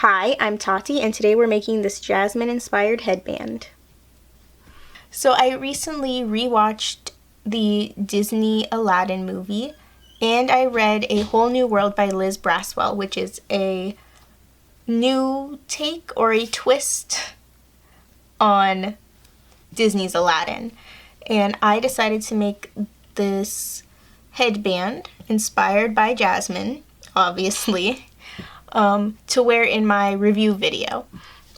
Hi, I'm Tati, and today we're making this Jasmine-inspired headband. So I recently rewatched the Disney Aladdin movie, and I read A Whole New World by Liz Braswell, which is a new take or a twist on Disney's Aladdin. And I decided to make this headband inspired by Jasmine, obviously, to wear in my review video.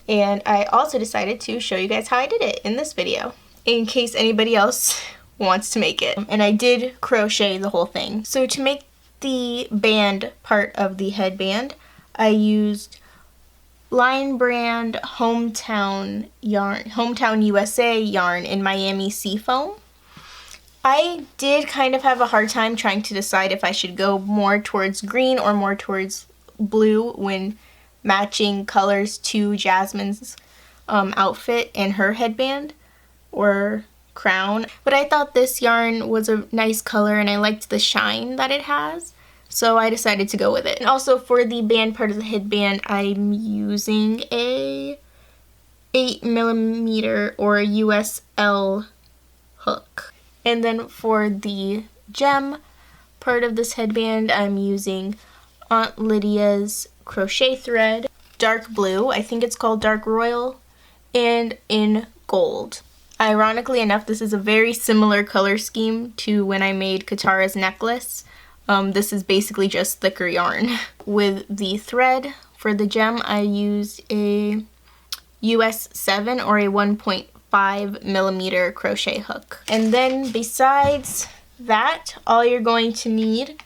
And I also decided to show you guys how I did it in this video, in case anybody else wants to make it. And I did crochet the whole thing. So to make the band part of the headband, I used Lion Brand Hometown USA yarn in Miami Seafoam. I did kind of have a hard time trying to decide if I should go more towards green or more towards blue when matching colors to Jasmine's outfit and her headband or crown. But I thought this yarn was a nice color and I liked the shine that it has, so I decided to go with it. And also for the band part of the headband, I'm using a 8mm or a USL hook. And then for the gem part of this headband, I'm using Aunt Lydia's crochet thread, dark blue, I think it's called dark royal, and in gold. Ironically enough, this is a very similar color scheme to when I made Katara's necklace. This is basically just thicker yarn. With the thread for the gem, I used a US 7 or a 1.5mm crochet hook. And then besides that, all you're going to need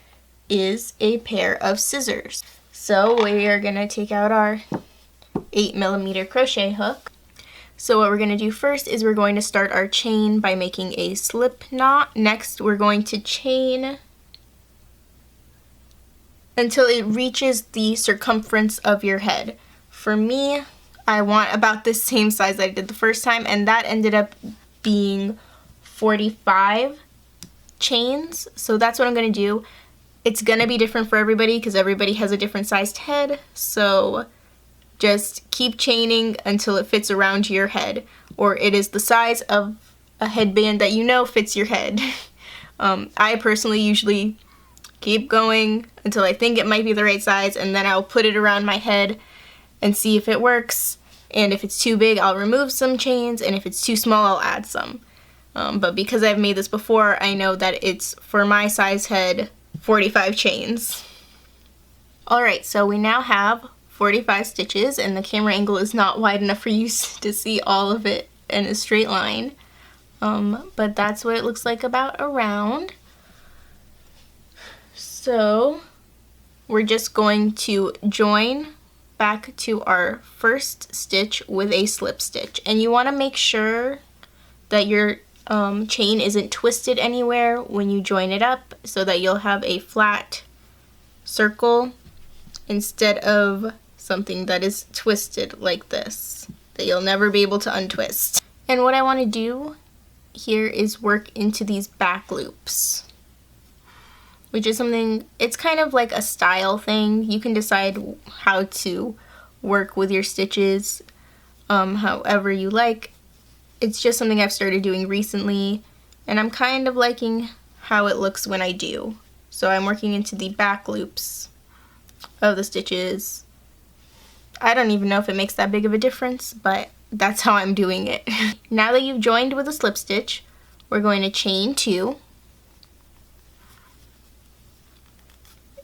is a pair of scissors. So we are going to take out our 8mm crochet hook. So what we're going to do first is we're going to start our chain by making a slip knot. Next we're going to chain until it reaches the circumference of your head. For me, I want about the same size that I did the first time, and that ended up being 45 chains. So that's what I'm going to do. It's going to be different for everybody because everybody has a different sized head, so just keep chaining until it fits around your head, or it is the size of a headband that you know fits your head. I personally usually keep going until I think it might be the right size, and then I'll put it around my head and see if it works. And if it's too big, I'll remove some chains, and if it's too small, I'll add some. But because I've made this before, I know that it's, for my size head, 45 chains. Alright, so we now have 45 stitches, and the camera angle is not wide enough for you to see all of it in a straight line. But that's what it looks like about around. So we're just going to join back to our first stitch with a slip stitch. And you want to make sure that your chain isn't twisted anywhere when you join it up, so that you'll have a flat circle instead of something that is twisted like this, that you'll never be able to untwist. And what I want to do here is work into these back loops, which is something, it's kind of like a style thing. You can decide how to work with your stitches however you like. It's just something I've started doing recently, and I'm kind of liking how it looks when I do. So I'm working into the back loops of the stitches. I don't even know if it makes that big of a difference, but that's how I'm doing it. Now that you've joined with a slip stitch, we're going to chain 2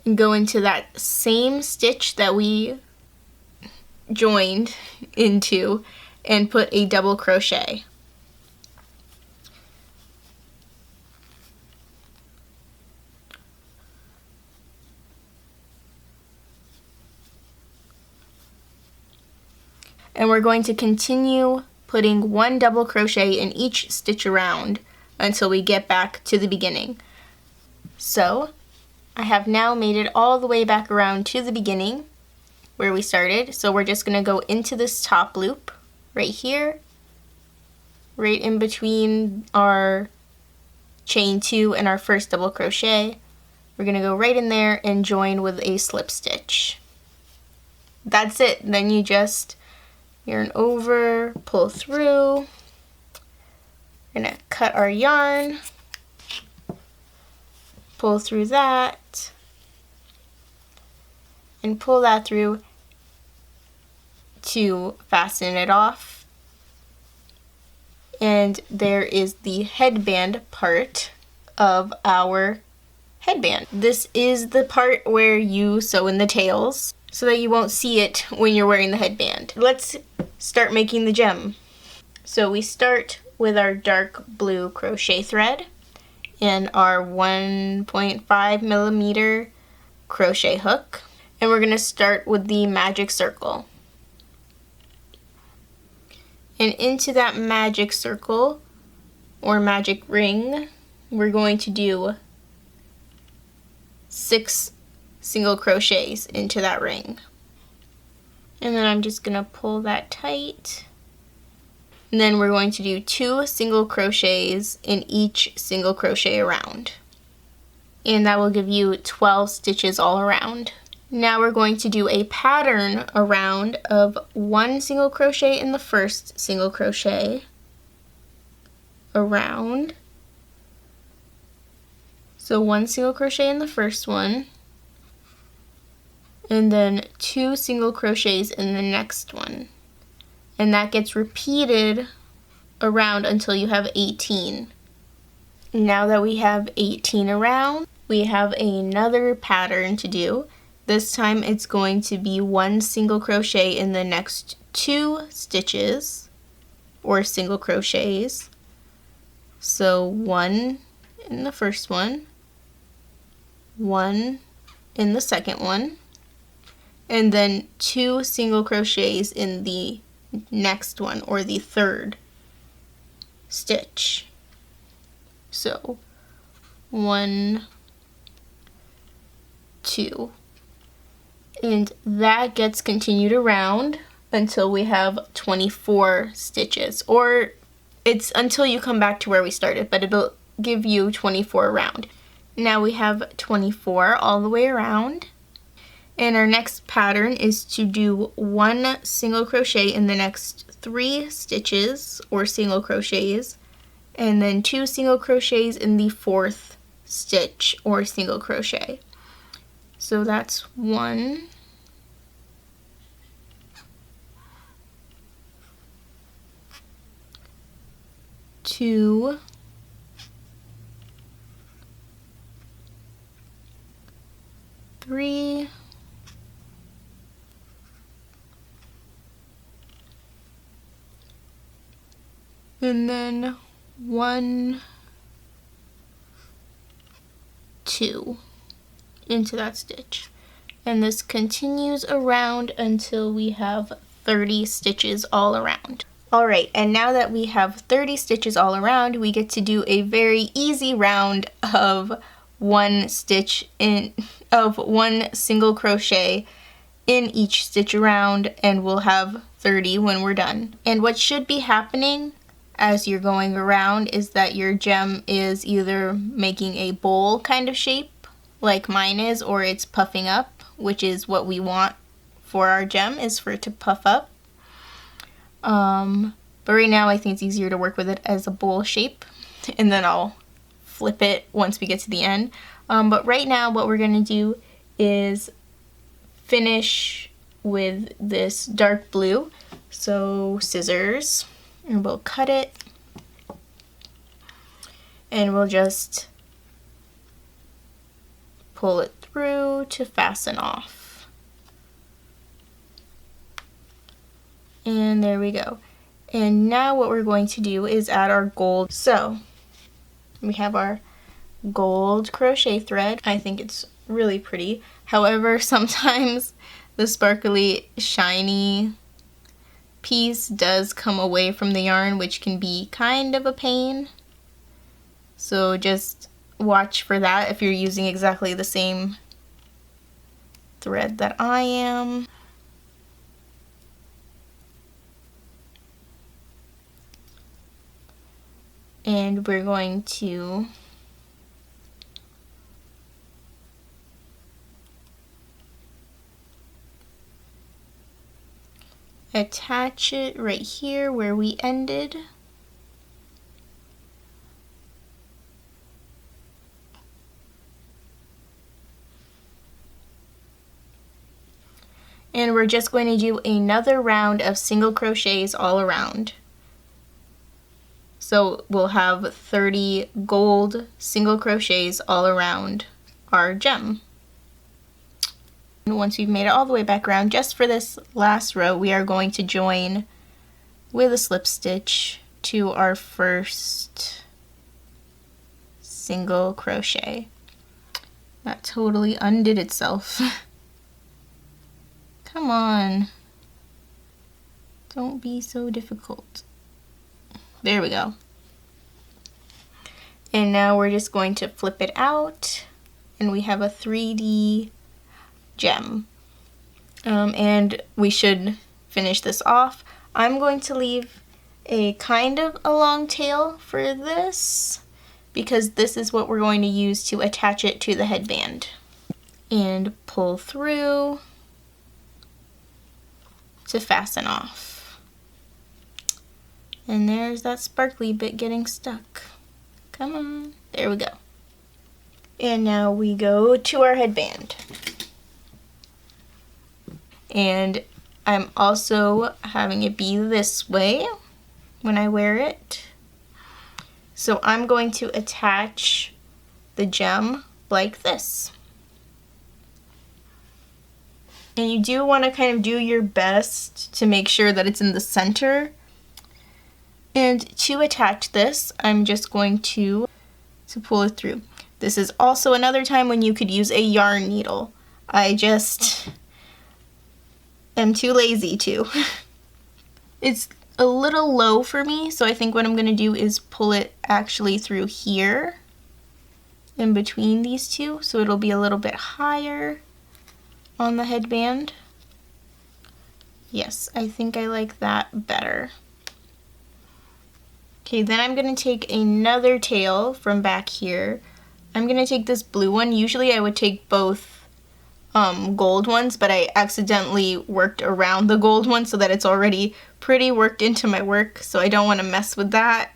and go into that same stitch that we joined into and put a double crochet. And we're going to continue putting 1 double crochet in each stitch around until we get back to the beginning. So I have now made it all the way back around to the beginning where we started. So we're just going to go into this top loop right here, right in between our chain 2 and our first double crochet. We're going to go right in there and join with a slip stitch. that's it. Then you just yarn over, pull through. We're gonna cut our yarn, pull through that, and pull that through to fasten it off. And there is the headband part of our headband. This is the part where you sew in the tails so that you won't see it when you're wearing the headband. Let's start making the gem. So we start with our dark blue crochet thread and our 1.5 millimeter crochet hook. And we're gonna start with the magic circle. And into that magic circle or magic ring, we're going to do 6 single crochets into that ring. And then I'm just gonna pull that tight. And then we're going to do 2 single crochets in each single crochet around. And that will give you 12 stitches all around. Now we're going to do a pattern around of 1 single crochet in the first single crochet around. So 1 single crochet in the first one, and then 2 single crochets in the next one. And that gets repeated around until you have 18. Now that we have 18 around, we have another pattern to do. This time it's going to be 1 single crochet in the next 2 stitches, or single crochets. So 1 in the first one, 1 in the second one, and then 2 single crochets in the next one, or the third stitch. So 1, 2. And that gets continued around until we have 24 stitches, or it's until you come back to where we started, but it'll give you 24 around. Now we have 24 all the way around, and our next pattern is to do 1 single crochet in the next 3 stitches, or single crochets, and then 2 single crochets in the 4th stitch, or single crochet. So that's 1, 2, 3, and then 1, 2 into that stitch. And this continues around until we have 30 stitches all around. Alright, and now that we have 30 stitches all around, we get to do a very easy round of 1 single crochet in each stitch around, and we'll have 30 when we're done. And what should be happening as you're going around is that your gem is either making a bowl kind of shape like mine is, or it's puffing up, which is what we want for our gem, is for it to puff up. But right now I think it's easier to work with it as a bowl shape, and then I'll flip it once we get to the end. But right now what we're going to do is finish with this dark blue. So scissors, and we'll cut it, and we'll just pull it through to fasten off. And there we go. And now what we're going to do is add our gold. So we have our gold crochet thread. I think it's really pretty. However, sometimes the sparkly, shiny piece does come away from the yarn, which can be kind of a pain. So just watch for that if you're using exactly the same thread that I am. And we're going to attach it right here where we ended. And we're just going to do another round of single crochets all around. So we'll have 30 gold single crochets all around our gem. And once we've made it all the way back around, just for this last row, we are going to join with a slip stitch to our first single crochet. That totally undid itself. Come on. Don't be so difficult. There we go. And now we're just going to flip it out and we have a 3D gem. And we should finish this off. I'm going to leave a kind of a long tail for this because this is what we're going to use to attach it to the headband. And pull through to fasten off. And there's that sparkly bit getting stuck. Come on. There we go. And now we go to our headband. And I'm also having it be this way when I wear it. So I'm going to attach the gem like this. And you do want to kind of do your best to make sure that it's in the center. And to attach this, I'm just going to pull it through. This is also another time when you could use a yarn needle. I just am too lazy to. It's a little low for me, so I think what I'm going to do is pull it actually through here in between these two, so it'll be a little bit higher on the headband. Yes, I think I like that better. Okay, then I'm going to take another tail from back here. I'm going to take this blue one. Usually I would take both gold ones, but I accidentally worked around the gold one so that it's already pretty worked into my work, so I don't want to mess with that.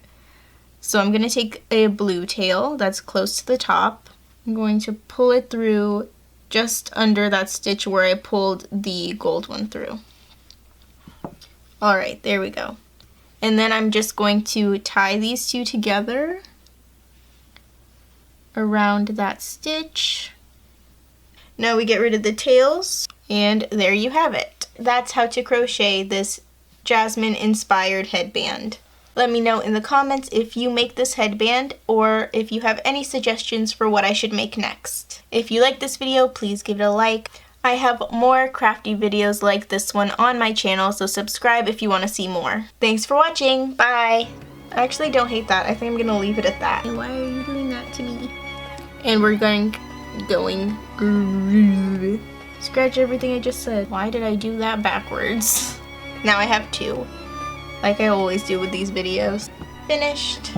So I'm going to take a blue tail that's close to the top. I'm going to pull it through just under that stitch where I pulled the gold one through. Alright, there we go. And then I'm just going to tie these two together around that stitch. Now we get rid of the tails, and there you have it. That's how to crochet this Jasmine inspired headband. Let me know in the comments if you make this headband or if you have any suggestions for what I should make next. If you like this video, please give it a like. I have more crafty videos like this one on my channel, so subscribe if you want to see more. Thanks for watching. Bye. I actually don't hate that. I think I'm going to leave it at that. Why are you doing that to me? And we're going scratch everything I just said. Why did I do that backwards? Now I have two, like I always do with these videos. Finished.